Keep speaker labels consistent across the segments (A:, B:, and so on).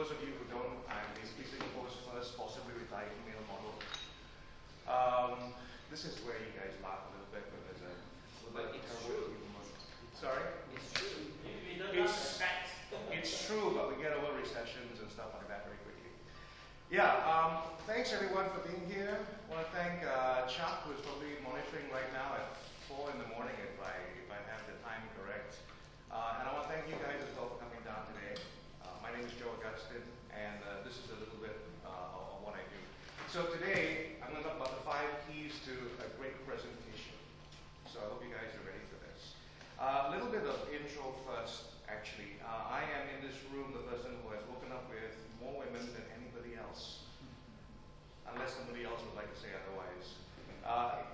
A: those of you who don't, I'm basically Singapore's first possibly retired female model. This is where you guys laugh a little bit, but there's a little bit of terrible humor. Sorry?
B: It's true.
A: It's true, but we get over recessions and stuff like that very quickly. Yeah, thanks everyone for being here. I want to thank Chuck, who is probably monitoring right now at 4 in the morning if I have the time correct. And I want to thank you guys as well for coming down today. My name is Joe Augustin, and this is a little bit of what I do. So today, I'm going to talk about the 5 keys to a great presentation. So I hope you guys are ready for this. A little bit of intro first, actually. I am in this room the person who has woken up with more women than anybody else. Unless somebody else would like to say otherwise.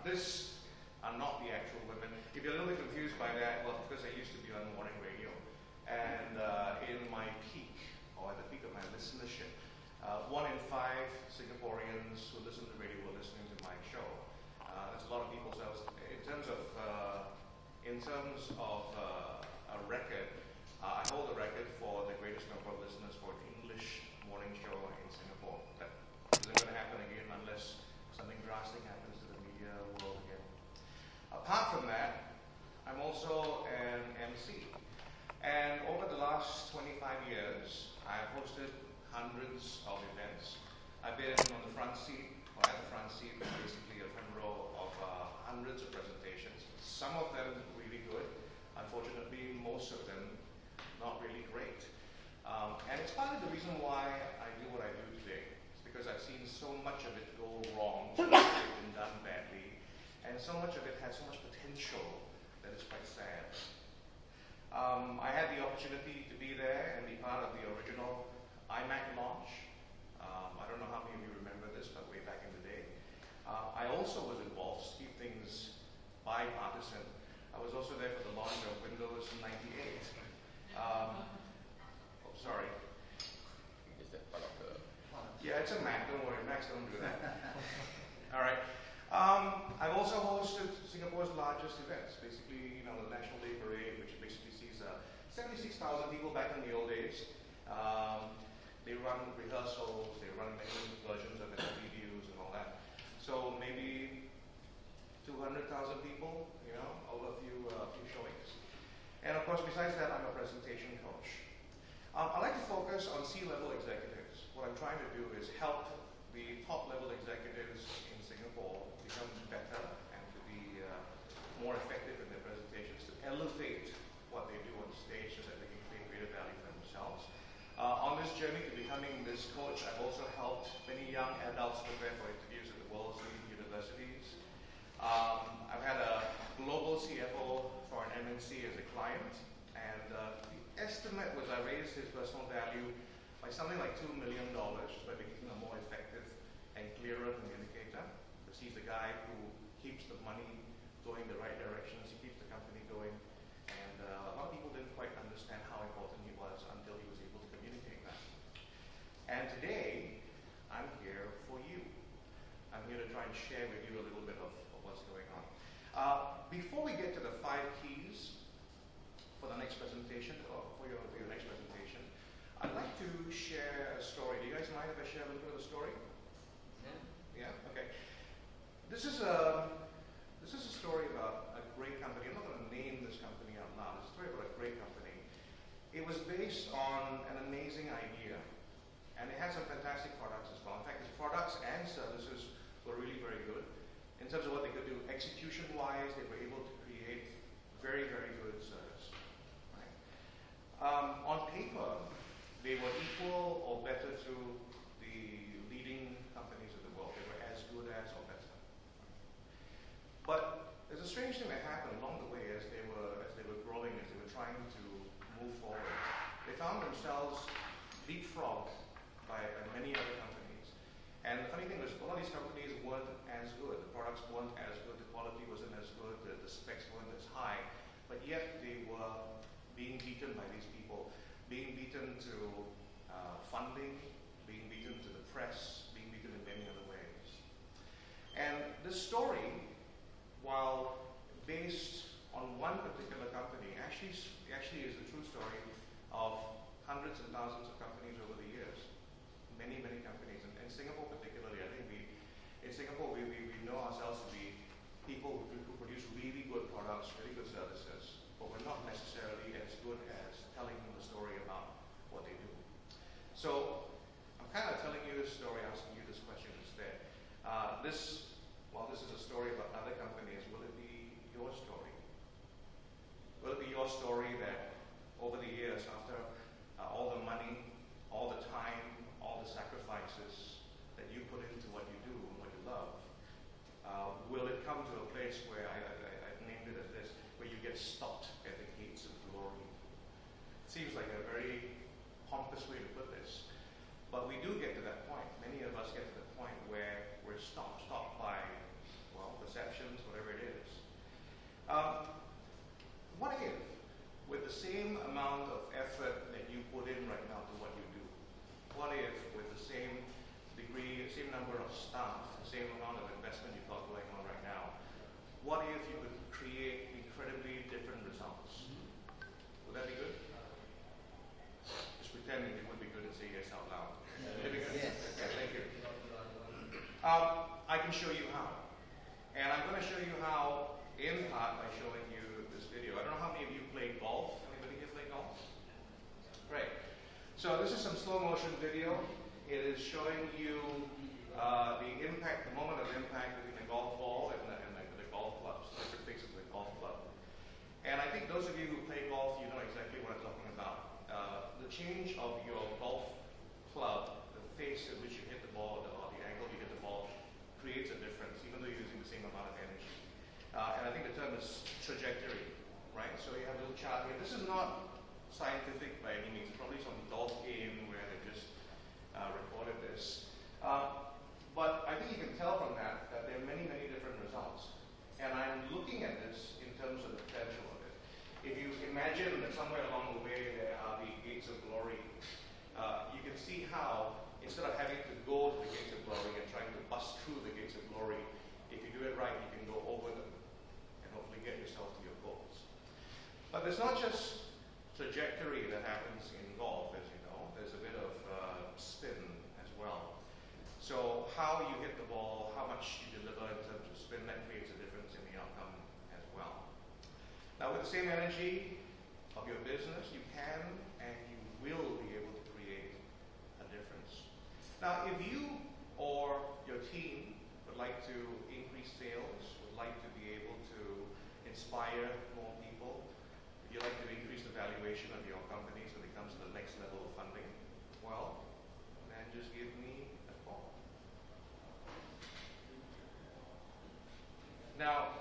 A: This are not the actual women. If you're a little bit confused by that, well, because I used to be on morning radio. And in my peak, or at the peak of my listenership, 1 in 5 Singaporeans who listen to radio were listening to my show. That's a lot of people. So in terms of a record, I hold the record for the greatest number of listeners for an English morning show in Singapore. That isn't going to happen again unless something drastic happens to the media world again. Apart from that, I'm also an MC. And over the last 25 years, I've hosted hundreds of events. I've been on the front seat, or at the front seat, basically a front row of hundreds of presentations. Some of them really good. Unfortunately, most of them not really great. And it's partly the reason why I do what I do today. It's because I've seen so much of it go wrong, so much of it been done badly, and so much of it has so much potential that it's quite sad. I had the opportunity to be there and be part of the original iMac launch. I don't know how many of you remember this, but way back in the day. I also was involved to keep things bipartisan. I was also there for the launch of Windows 98. Sorry.
B: Is that part of the...
A: Yeah, it's a Mac. Don't worry, Macs don't do that. All right. I've also hosted Singapore's largest events. Basically, the National Day Parade, which basically sees 76,000 people back in the old days. They run rehearsals, they run many versions of it, reviews and all that. So maybe 200,000 people, over a few showings. And of course, besides that, I'm a presentation coach. I like to focus on C-level executives. What I'm trying to do is help the top-level executives in Singapore become better and to be more effective in their presentations, to elevate what they do on stage so that they can create greater value for themselves. On this journey to becoming this coach, I've also helped many young adults prepare for interviews at the world's leading universities. I've had a global CFO for an MNC as a client, and the estimate was I raised his personal value by something like $2 million by making him a more effective and clearer communicator, because he's the guy who keeps the money going the right directions, he keeps the company going, and a lot of people didn't quite understand how important he was until he was able to communicate that. And today, I'm here for you. I'm here to try and share with you a little bit of what's going on. Before we get to the 5 keys for the next presentation, or for your next presentation, I'd like to share a story. Do you guys mind if I share a little bit of a story? Yeah? Okay. This is a story about a great company. I'm not going to name this company out loud. It's a story about a great company. It was based on an amazing idea, and it had some fantastic products as well. In fact, its products and services were really very good. In terms of what they could do execution-wise, they were able to create very, very good service. Right? On paper, they were equal or better to the leading companies of the world. They were as good as or better. But there's a strange thing that happened along the way as they were growing, as they were trying to move forward. They found themselves leapfrogged by many other companies. And the funny thing was, a lot of these companies weren't as good. The products weren't as good. The quality wasn't as good. The specs weren't as high. But yet they were being beaten by these people, being beaten to funding, being beaten to the press, being beaten in many other ways. And this story, while based on one particular company, actually is the true story of hundreds and thousands of companies over the years. Many, many companies. And Singapore particularly, I think in Singapore we know ourselves to be people who produce really good products, really good services, but we're not necessarily as good as telling them the story about what they do. So I'm kind of telling you this story, asking you this question instead. This is a story about other companies. Will it be your story? Will it be your story that over the years, after all the money, all the time, all the sacrifices that you put into what you do and what you love, will it come to a place where, I've named it as this, where you get stopped at the gates of glory? It seems like a very pompous way to put this, but we do get to that point. Many of us get to the point where we're stopped by, perceptions, whatever it is. What if, with the same amount of effort that you put in right now to what you do, what if, with the same degree, same number of staff, the same amount of investment you've got going on right now, what if you could create incredibly different results? Would that be good? Just pretending it would be good and say yes out loud. Would it be good?
C: Yes.
A: Okay, thank you. I can show you how. And I'm going to show you how, in part, by showing you this video. I don't know how many of you play golf. Anybody here play golf? Great. So this is some slow motion video. It is showing you the impact, the moment of impact between the golf ball and the golf clubs, the different faces of the golf club. And I think those of you who play golf, you know exactly what I'm talking about. The change of your golf club, the face at which you hit the ball, or the angle you hit the ball, creates a difference, even though you're using the same amount of energy. And I think the term is trajectory, right? So you have a little chart here. This is not scientific by any means. It's probably some golf game where they just recorded this. But I think you can tell from that there are many, many different results. And I'm looking at this in terms of the potential of it. If you imagine that somewhere along the way there are the gates of glory, you can see how, instead of having to go to the gates of glory and trying to bust through the gates of glory, if you do it right, you can go over them and hopefully get yourself to your goals. But there's not just trajectory that happens in golf, as you know. There's a bit of spin as well. So how you hit the ball, how much you deliver in terms of spin, that creates a difference in the outcome as well. Now, with the same energy of your business, you can and you will be able to create a difference. Now, if you or your team would like to increase sales, would like to be able to inspire more people, if you'd like to increase the valuation of your company so it comes to the next level of funding, well, then just give me a call. Now,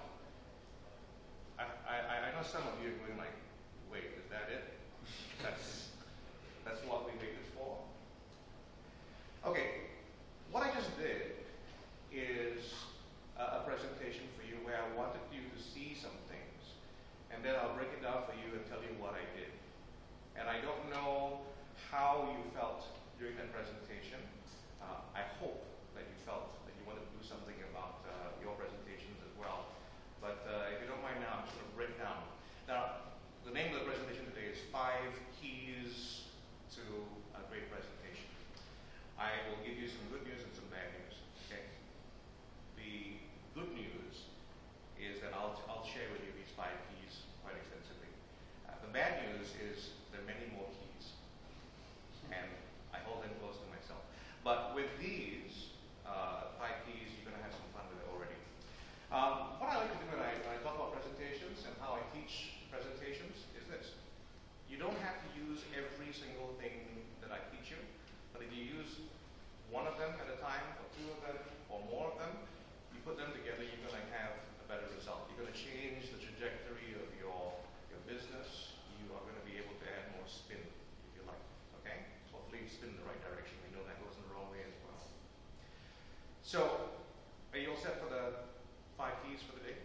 A: I know some of you are going like, wait, is that it? That's what we waited for? Okay, what I just did is a presentation for you where I wanted you to see some things, and then I'll break it down for you and tell you what I did. And I don't know how you felt during that presentation. I hope that you felt that you wanted to do something about your presentations as well. But if you don't mind now, I'm just going to break down. Now, the name of the presentation today is 5 Keys to a Great Presentation. I will give you some good news and some bad news. Okay. The good news is that I'll share with you these 5 keys quite extensively. The bad news is there are many more keys, and I hold them close to myself. But with these 5 keys, you're going to have some fun with it already. What I like to do when I talk about presentations and how I teach presentations is this. You don't have to use every single thing that I teach you, but if you use one of them at a time, or 2 of them, or more of them, you put them together, you're going to have a better result. You're going to change the trajectory of your business. You are going to be able to add more spin, if you like. Okay? Hopefully spin in the right direction. We know that goes in the wrong way as well. So, are you all set for the 5 keys for the day?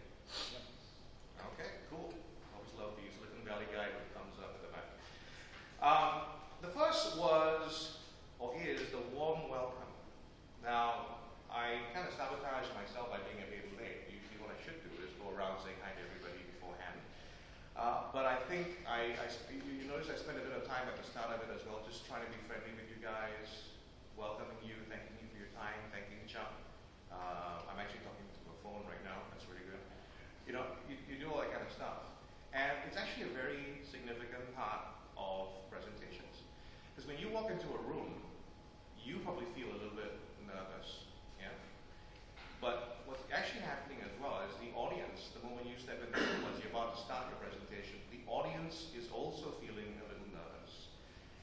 A: Yeah. Okay, cool. Always love these. Silicon Valley guy with thumbs up at the back. The first was, or is, the warm welcome. Now, I kind of sabotaged myself by being a bit late. Usually what I should do is go around saying hi to everybody beforehand. But I think you notice I spent a bit of time time at the start of it as well, just trying to be friendly with you guys, welcoming you, thanking you for your time, thanking Chuck. I'm actually talking to a phone right now. That's really good. You know, you do all that kind of stuff. And it's actually a very significant part of presentations. Because when you walk into a room, you probably feel a little bit nervous. Yeah? But what's actually happening as well is the audience, the moment you step into the room, as you're about to start your presentation, the audience is also feeling a little nervous.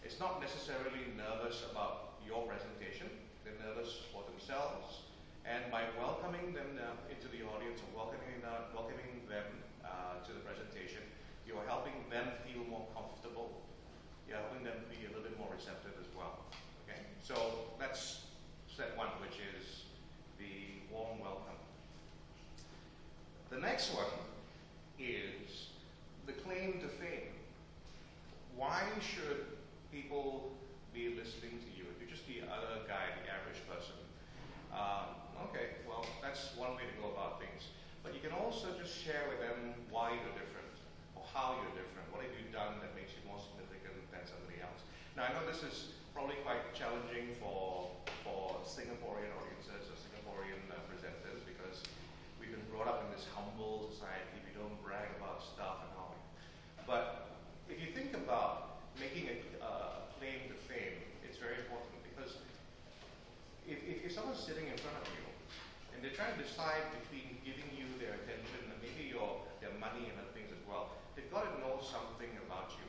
A: It's not necessarily nervous about your presentation. They're nervous for themselves. And by welcoming them into the audience or welcoming them to the presentation, you're helping them feel more comfortable. You're helping them be a little bit more receptive as well. Okay? So that's step one, which is the warm welcome. The next one is the claim to fame. Why should people be listening to you? If you're just the other guy, the average person, okay, well, that's one way to go about things. But you can also just share with them why you're different, or how you're different. What have you done that makes you more significant than somebody else? Now, I know this is probably quite challenging for Singaporean audiences or Singaporean presenters, because we've been brought up in this humble society. We don't brag about stuff and all. But if you think about making a claim to fame, it's very important, because if someone's sitting in front of you and they're trying to decide between giving you their attention and maybe their money and other things as well, they've got to know something about you,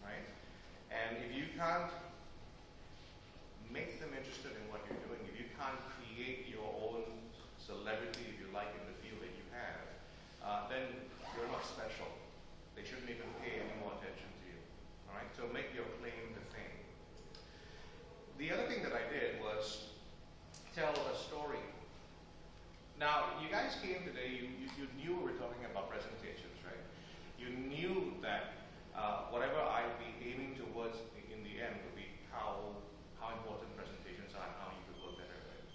A: right? And if you can't make them interested in what you're doing, if you can't create your own celebrity, if you like, in the field that you have, then you're not special. They shouldn't even pay any more attention to you, all right? So make your claim to fame. The other thing that I did was tell a story. Now, you guys came today, you knew we were talking about presentations, right? You knew that whatever I'd be aiming towards in the end would be how important presentations are and how you could work better at it.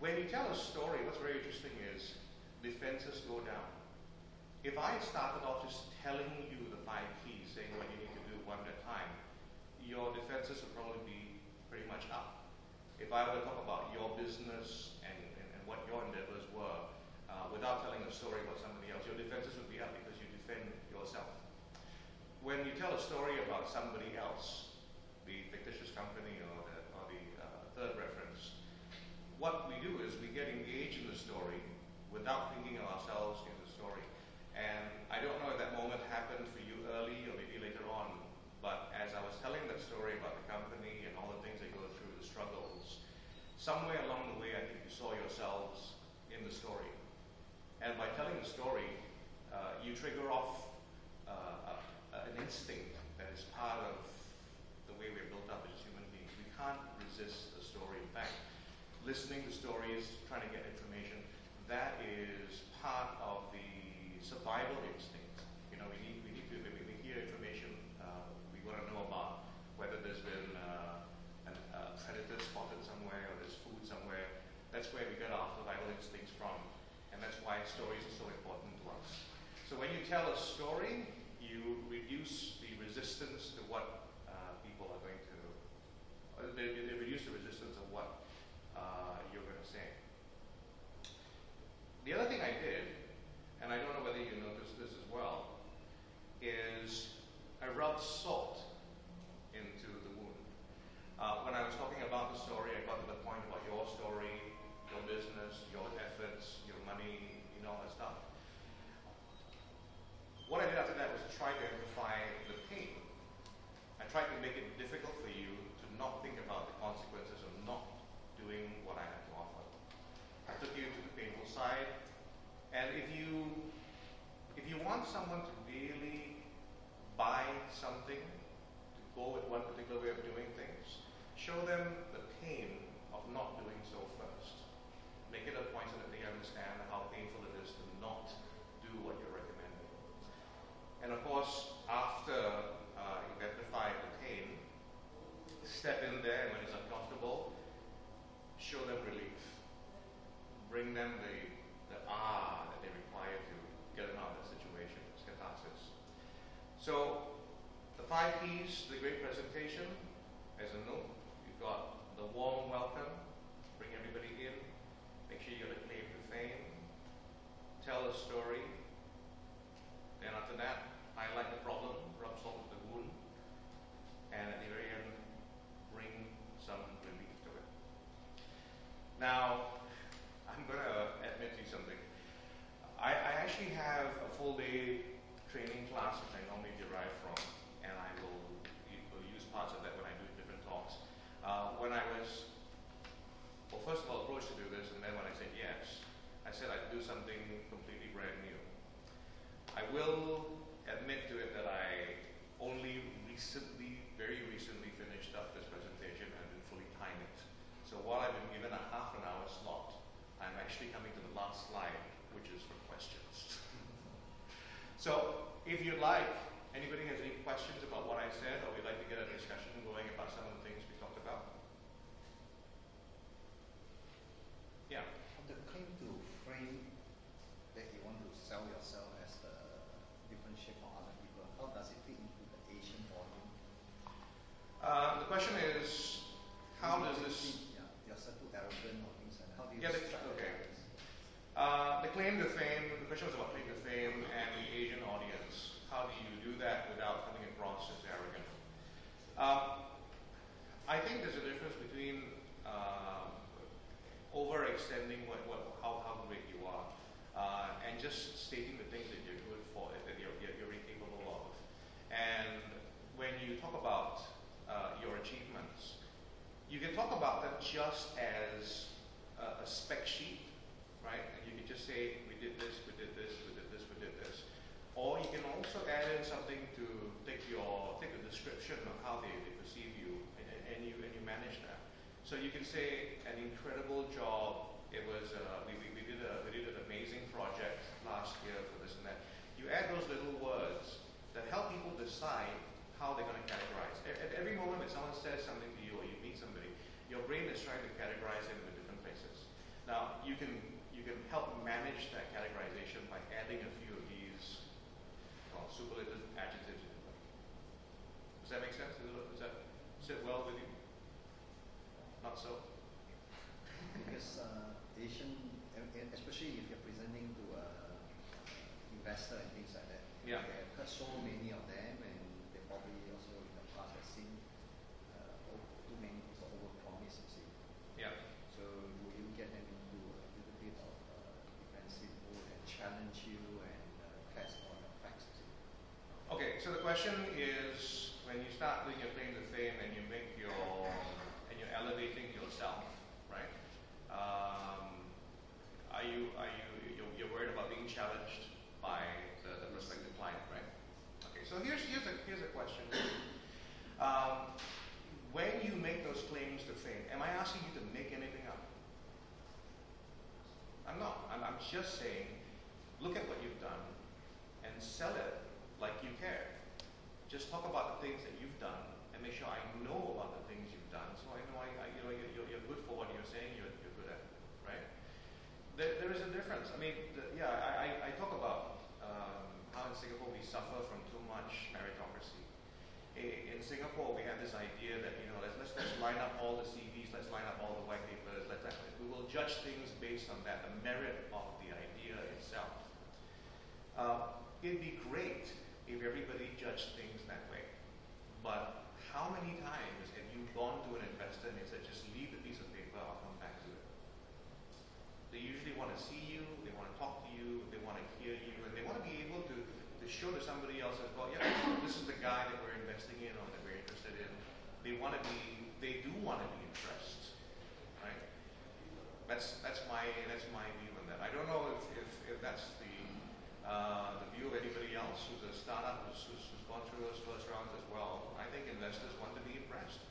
A: When you tell a story, what's very interesting is defenses go down. If I had started off just telling you the 5 keys, saying what you need to do one at a time, your defenses would probably be pretty much up. If I were to talk about your business and what your endeavors were, without telling a story about somebody else, your defenses would be up because you defend yourself. When you tell a story about somebody else, the fictitious company or the third reference, what we do is we get engaged in the story without thinking of ourselves in the story. And I don't know if that moment happened for you early or maybe later on, but as I was telling that story about the company and all the things they go through, the struggles, somewhere along the way I think you saw yourselves in the story. And by telling the story, you trigger off an instinct that is part of the way we're built up as human beings. We can't resist a story. In fact, listening to stories, trying to get information, that is part of the survival instinct. You know, we need to, when we hear information, we want to know about whether there's been a predator spotted somewhere or there's food somewhere. That's where we get our survival instincts from. And that's why stories are so important to us. So when you tell a story, you reduce the resistance to what people are going to, they reduce the resistance of what you're going to say. The other thing I did, and I don't know whether you noticed this as well, is I rubbed salt into the wound. When I was talking about the story, I got to the point about your story, your business, your efforts, your money, you know, all that stuff. What I did after that was try to amplify the pain. I tried to make it difficult for you to not think about the consequences of not doing what I had to offer. I took you to the painful side, and if you want someone to really buy something, to go with one particular way of doing things, show them the pain of not doing so first. Make it a point so that they understand how painful it is to not do what you're recommending. And of course, after you rectify the pain, step in there, and when it's uncomfortable, show them relief. Bring them the that they require to get them out of the situation. It's catharsis. So 5 Ps, the great presentation, as a note, you've got the warm welcome, bring everybody in, make sure you got a claim to fame, tell a story, then after that, highlight the problem, rub salt to the wound, and at the very end, bring some relief to it. Now, I'm going to admit to you something. I actually have a full day training class which I normally derive from, and I will use parts of that when I do different talks. When I was, well, first of all, approached to do this, and then when I said yes, I said I'd do something completely brand new. I will admit to it that I only recently, very recently finished up this presentation and didn't fully time it. So while I've been given a half an hour slot, I'm actually coming to the last slide, which is for questions. So if you'd like, anybody has any questions about what I said, or we'd like to get a discussion going about some of the things we talked about? Yeah.
C: The claim to frame that you want to sell yourself as a different shape from other people, how does it fit into the Asian volume?
A: The question is, how does this...
C: Yeah, yourself too arrogant or things like that. How do you
A: Yeah,
C: strike the
A: okay.
C: balance?
A: The claim to fame, the question was about claim to fame and the Asian audience. How do you do that without coming across as arrogant? I think there's a difference between overextending how great you are and just stating the things that you're good for, that you're incapable of. And when you talk about your achievements, you can talk about them just as a spec sheet, right? And you can just say, we did this, we did this, we did this, we did this. Or you can also add in something to take the description of how they perceive you, and you manage that. So you can say an incredible job. It was we did an amazing project last year for this and that. You add those little words that help people decide how they're going to categorize. At every moment that someone says something to you or you meet somebody, your brain is trying to categorize it into different places. Now you can help manage that categorization by adding a few of these superlative adjectives. Does that make sense? Does that sit well with you? Not so?
C: Because Asian, especially if you're presenting to an investor and things like that,
A: Yeah.
C: they have cut so many of them, and they probably also in the past have seen too many people overpromise, you see.
A: Yeah.
C: So will you get them into a little bit of defensive mode and challenge you and test all your facts? You see?
A: Okay, so the question is, when you start doing your claim to fame and you're elevating yourself, right? You're worried about being challenged by the prospective client, right? Okay, so here's a question. When you make those claims to fame, am I asking you to make anything up? I'm not. I'm just saying, look at what you've done and sell it like you care. Just talk about the things that you've done and make sure I know about the things you've done, so I know you're good for what you're saying you're good at, right? There is a difference. I mean, I talk about how in Singapore we suffer from too much meritocracy. In Singapore, we have this idea that let's line up all the CVs, let's line up all the white papers. We will judge things based on that, the merit of the idea itself. It'd be great if everybody judged things that way. But how many times have you gone to an investor and they said, just leave the piece of paper, I'll come back to it? They usually want to see you, they want to talk to you, they want to hear you, and they want to be able to show to somebody else as well, yeah, this is the guy that we're investing in or that we're interested in. They do want to be impressed, right? That's my view on that. I don't know if that's the view of anybody else who's a startup who's gone through those first rounds as well. I think investors want to be impressed.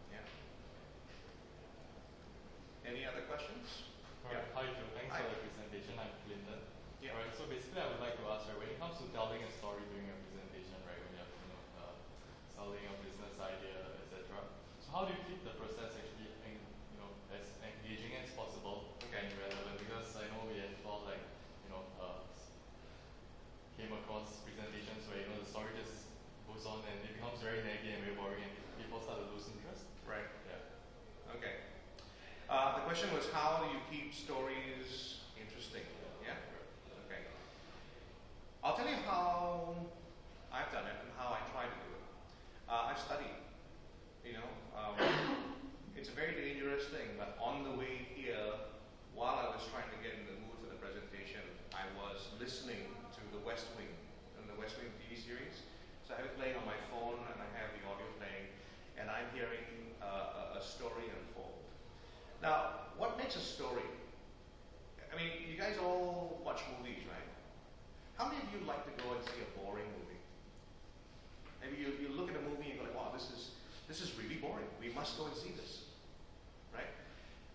A: Yeah. Any other questions?
D: Alright,
A: Yeah.
D: hi Joe, thanks
A: Hi.
D: for the presentation. I'm Clinton.
A: Yeah.
D: Alright, so basically I would like to ask, right, when it comes to telling a story during a presentation, right, when you're selling a business idea, etc. So how do you keep the process actually as engaging as possible and relevant? Because I know we have all came across presentations where the story just goes on
A: listening to the West Wing, and the West Wing TV series. So I have it playing on my phone, and I have the audio playing, and I'm hearing a story unfold. Now, what makes a story? I mean, you guys all watch movies, right? How many of you like to go and see a boring movie? Maybe you look at a movie and you go like, wow, this is really boring. We must go and see this, right?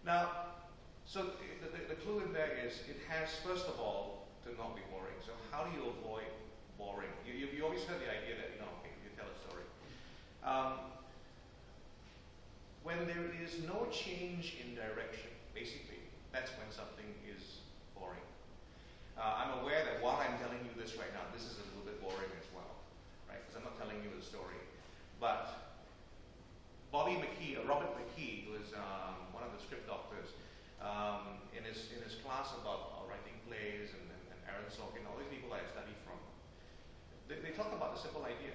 A: Now, so the clue in there is it has, first of all, to not be boring. So how do you avoid boring? You always heard the idea that, okay, you tell a story. When there is no change in direction, basically, that's when something is boring. I'm aware that while I'm telling you this right now, this is a little bit boring as well, right? Because I'm not telling you the story. But Robert McKee, who is one of the script doctors, in his class about writing plays and Aaron Sorkin, all these people that I study from, they talk about the simple idea.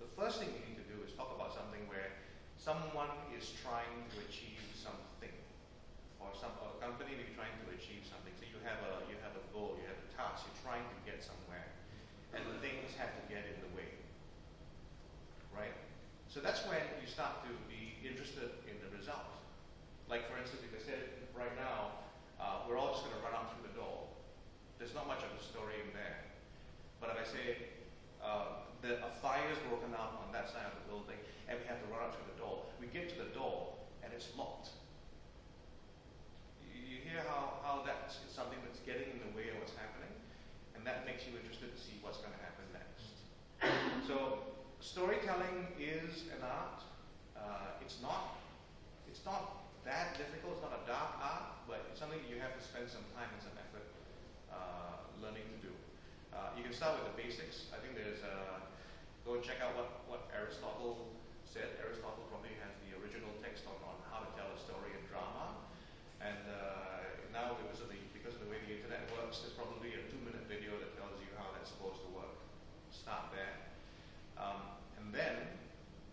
A: The first thing you need to do is talk about something where someone is trying to achieve something, or a company may be trying to achieve something. So you have a goal, you have a task, you're trying to get somewhere, and things have to get in the way, right? So that's when you start to be interested in the result. Like for instance, if I said right now, we're all just going to run out through the door. There's not much of a story in there. But if I say a fire is broken out on that side of the building, and we have to run out through the door, we get to the door and it's locked. You hear how that's something that's getting in the way of what's happening, and that makes you interested to see what's going to happen next. So storytelling is an art. It's not that difficult. It's not a dark art, but it's something you have to spend some time and some effort learning to do. You can start with the basics. I think there's go and check out what Aristotle said. Aristotle probably has the original text on how to tell a story in drama. And now because of the way the internet works, there's probably a 2-minute video that tells you how that's supposed to work. Start there. And then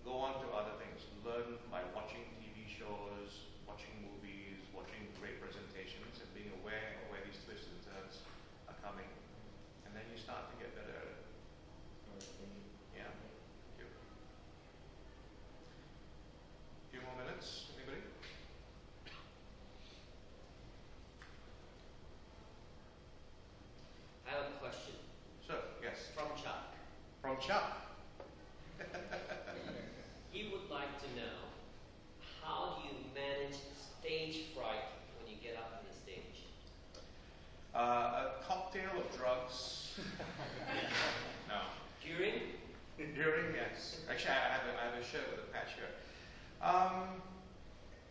A: go on to other things. Learn by watching TV shows, watching movies, watching great presentations, and being aware of where these twists and turns are coming. And then you start to get better at it. Yeah. Thank you. A few more minutes. Anybody?
E: I have a question.
A: Sure. Yes.
E: From Chuck.
A: From Chuck.
E: He would like to know, how do you manage stage fright when you get up on the stage?
A: A cocktail of drugs. No.
E: During?
A: During, yes. Actually, I have a shirt with a patch here.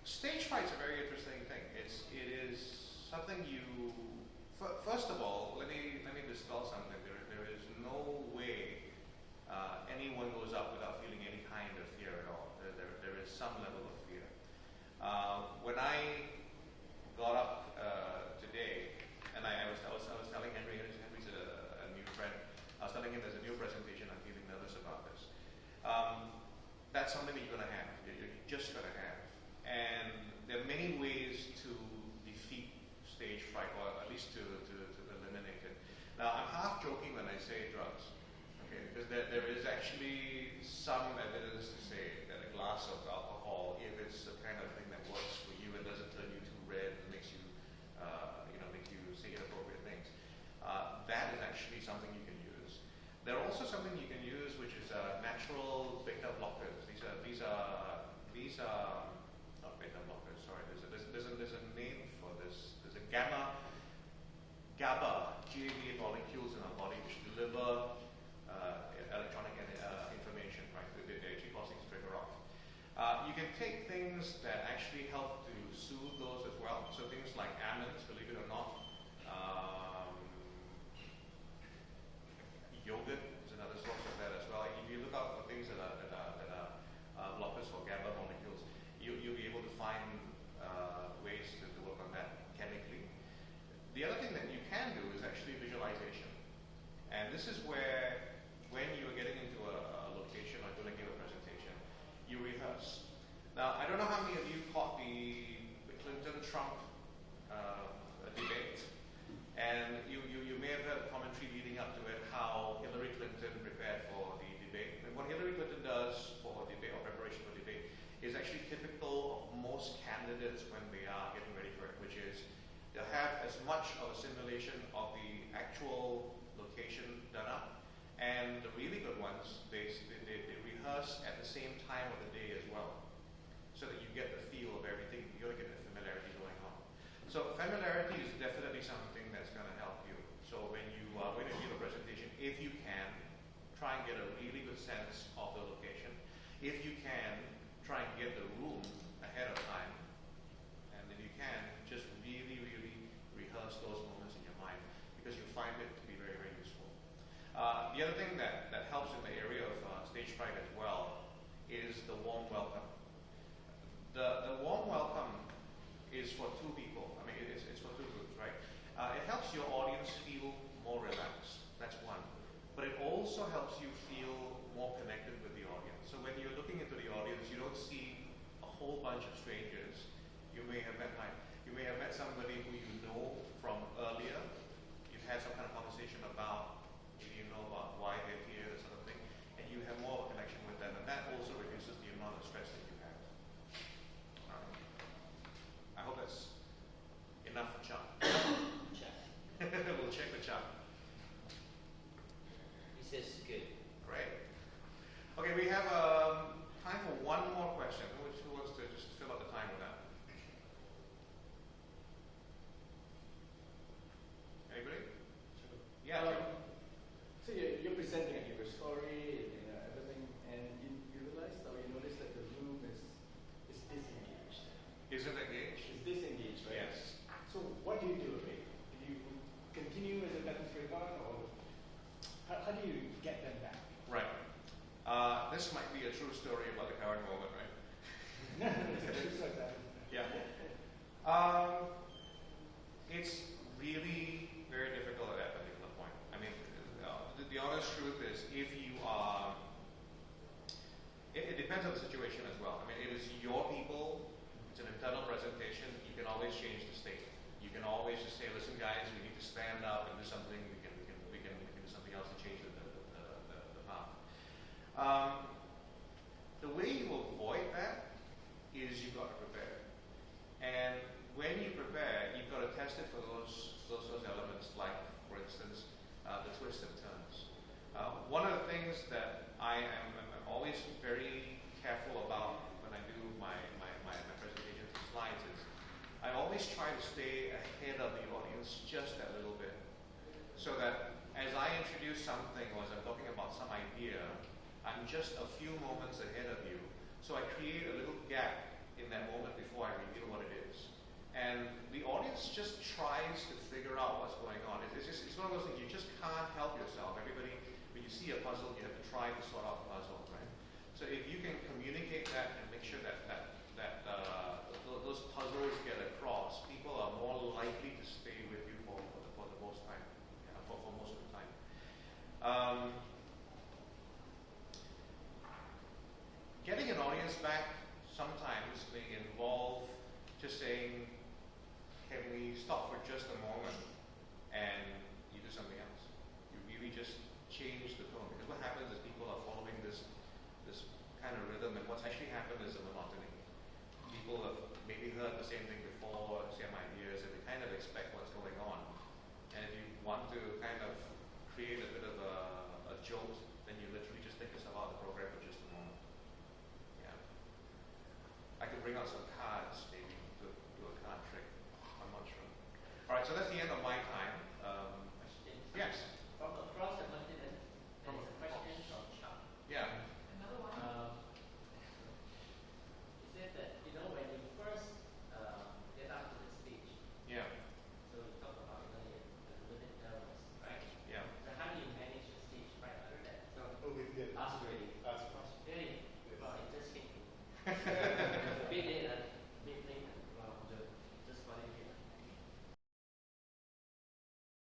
A: Stage fright's a very interesting thing. It is something you. First of all, let me dispel something. There is no way anyone goes up without feeling any kind of fear at all. There is some level of fear. When I got up today, and I was telling Henry's a new friend. I was telling him there's a new presentation. I'm feeling nervous about this. That's something that you're going to have. You're just going to have. And there are many ways to defeat stage fright, or at least to eliminate it. Now, I'm half joking when I say drugs, okay? Because there is actually some evidence to say that a glass of alcohol, if it's the kind of thing that works for you and doesn't turn you too red and makes you, make you say inappropriate things, that is actually something you can use. There are also something you can use, which is natural beta blockers. These are not beta blockers. Sorry, there's a name for this. There's a GABA molecules in our body which deliver electronic information. Right, they actually cause things to trigger off. You can take things that actually help to soothe those as well. So things like almonds, believe it or not. Yogurt is another source of that as well. If you look out for things that are blockers for GABA molecules, you'll be able to find ways to work on that chemically. The other thing that you can do is actually visualization. And this is where, when you are getting into a location or going to give a presentation, you rehearse. Now, I don't know how many of you caught the Clinton-Trump debate, and you may have heard a commentary most candidates when they are getting ready for it, which is they'll have as much of a simulation of the actual location done up, and the really good ones, they rehearse at the same time of the day as well, so that you get the feel of everything. You gotta get the familiarity going on. So familiarity is definitely something that's gonna help you. So when you give a presentation, if you can, try and get a really good sense of the location. If you can, try and get the room ahead of time. And if you can, just really, really rehearse those moments in your mind, because you'll find it to be very, very useful. The other thing that helps in the area of stage fright as well is the warm welcome. The warm welcome is for two people. I mean, it's for two groups, right? It helps your audience feel more relaxed. That's one. But it also helps you feel more connected with the audience. So when you're looking into the audience, you don't see a whole bunch of strangers. You may have met somebody who you know from earlier. You've had some kind of conversation about, maybe you know about why they're here, that sort of thing, and you have more of a connection with them, and that also reduces the amount of stress that you have. I hope that's enough for Chuck.
E: Check.
A: We'll check the Chuck.
E: He says good.
A: Great. Okay, we have time for one more question. Who wants to just fill up the time with that? Anybody? Yeah. Joe.
F: So you're presenting your story and everything, and you realize or you notice that the room is disengaged.
A: Isn't engaged?
F: It's disengaged, right?
A: Yes.
F: So what do you do, right? Do you continue as if nothing's going on, or how do you get them back?
A: Right. This might be a true story about the current moment, right?
F: It's like that.
A: Yeah. It's really very difficult at that particular point. I mean, the honest truth is, if you are, it depends on the situation as well. I mean, it is your people. It's an internal presentation. You can always change the state. You can always just say, "Listen, guys, we need to stand up and do something. We can do something else to change the path." The way you avoid that is you've got to prepare. And when you prepare, you've got to test it for those elements, like, for instance, the twists and turns. One of the things that I'm always very careful about when I do my presentations and slides is I always try to stay ahead of the audience just a little bit, so that as I introduce something or as I'm talking about some idea, I'm just a few moments ahead of you. So I create a little gap in that moment before I reveal what it is. And the audience just tries to figure out what's going on. It's one of those things, you just can't help yourself. Everybody, when you see a puzzle, you have to try to sort out the puzzle, right? So if you can communicate that and make sure that those puzzles get across, people are more likely to stay with you for the most time, for most of the time. Getting an audience back sometimes may involve just saying, "Can we stop for just a moment and you do something else?" You really just change the tone, because what happens is people are following this kind of rhythm, and what's actually happened is a monotony. People have maybe heard the same thing before, same ideas, and they kind of expect what's going on. And if you want to kind of create a bit of a jolt, then you literally just take yourself out of the program for just a moment. Yeah. I could bring out some cards, maybe, to do a card trick. I'm not sure. All right, so that's the end of my time.
E: Question.
A: Yes.
E: From across the continent, there
A: From
E: is a question from Chuck.
A: Yeah.
G: Another one.
E: He said that, when you first get up to the stage,
A: Yeah.
E: so you talk about, you're a little bit nervous, right?
A: Yeah.
E: So how do you manage the stage right after that?
F: We did.
E: Ask already.
F: Ask.
E: Really? Well, it just came to